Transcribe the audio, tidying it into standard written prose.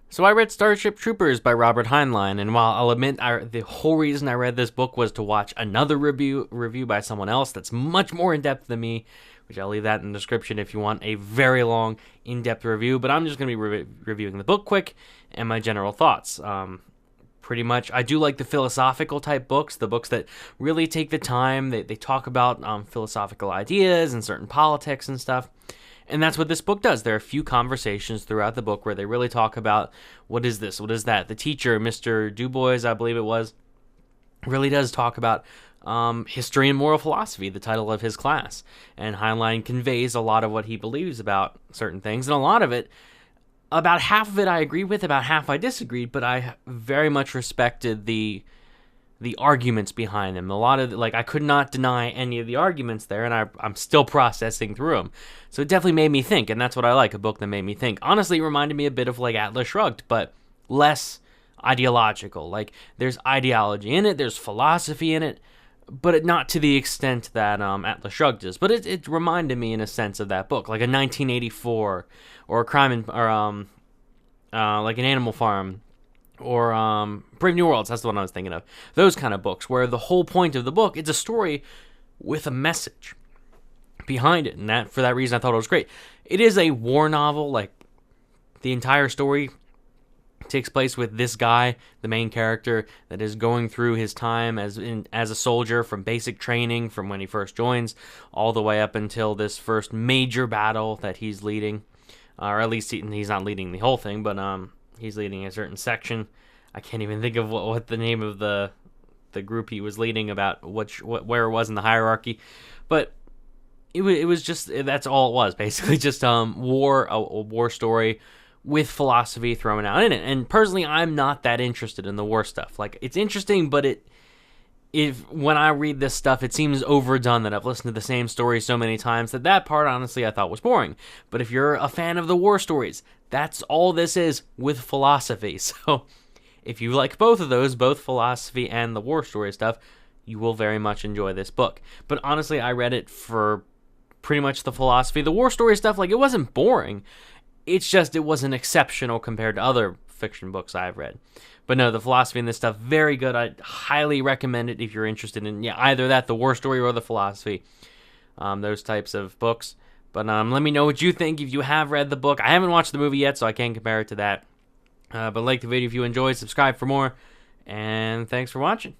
So I read Starship Troopers by Robert Heinlein, and while I'll admit the whole reason I read this book was to watch another review by someone else that's much more in-depth than me, which I'll leave that in the description if you want a very long, in-depth review, but I'm just going to be reviewing the book quick and my general thoughts. Pretty much, I do like the philosophical type books, the books that really take the time, they talk about philosophical ideas and certain politics and stuff. And that's what this book does. There are a few conversations throughout the book where they really talk about what is this, what is that. The teacher, Mr. Dubois, I believe it was, really does talk about history and moral philosophy, the title of his class. And Heinlein conveys a lot of what he believes about certain things. And a lot of it, about half of it I agree with, about half I disagreed, but I very much respected the arguments behind them. A lot of, I could not deny any of the arguments there, and I'm still processing through them. So it definitely made me think, and that's what I like, a book that made me think. Honestly, it reminded me a bit of, Atlas Shrugged, but less ideological. There's ideology in it, there's philosophy in it, but not to the extent that Atlas Shrugged is. But it reminded me, in a sense, of that book, like a 1984, or a crime, or like an Animal Farm, or Brave New Worlds. That's the one I was thinking of. Those kind of books where the whole point of the book, it's a story with a message behind it, and for that reason I thought it was great. It is a war novel. The entire story takes place with this guy, the main character, that is going through his time as a soldier, from basic training, from when he first joins, all the way up until this first major battle that he's leading, or at least he's not leading the whole thing, but he's leading a certain section. I can't even think of what the name of the group he was leading, about where it was in the hierarchy. But it was just, that's all it was, basically, just a war story with philosophy thrown out in it. And personally, I'm not that interested in the war stuff. It's interesting, but when I read this stuff, it seems overdone, that I've listened to the same story so many times that part, honestly, I thought was boring. But if you're a fan of the war stories, that's all this is, with philosophy. So if you like both of those, both philosophy and the war story stuff, you will very much enjoy this book. But honestly, I read it for pretty much the philosophy. The war story stuff, it wasn't boring. It's just it wasn't exceptional compared to other fiction books I've read. But no, the philosophy in this stuff, very good. I highly recommend it if you're interested in either that, the war story, or the philosophy, those types of books. But let me know what you think if you have read the book. I haven't watched the movie yet, so I can't compare it to that. But like the video if you enjoyed, subscribe for more, and thanks for watching.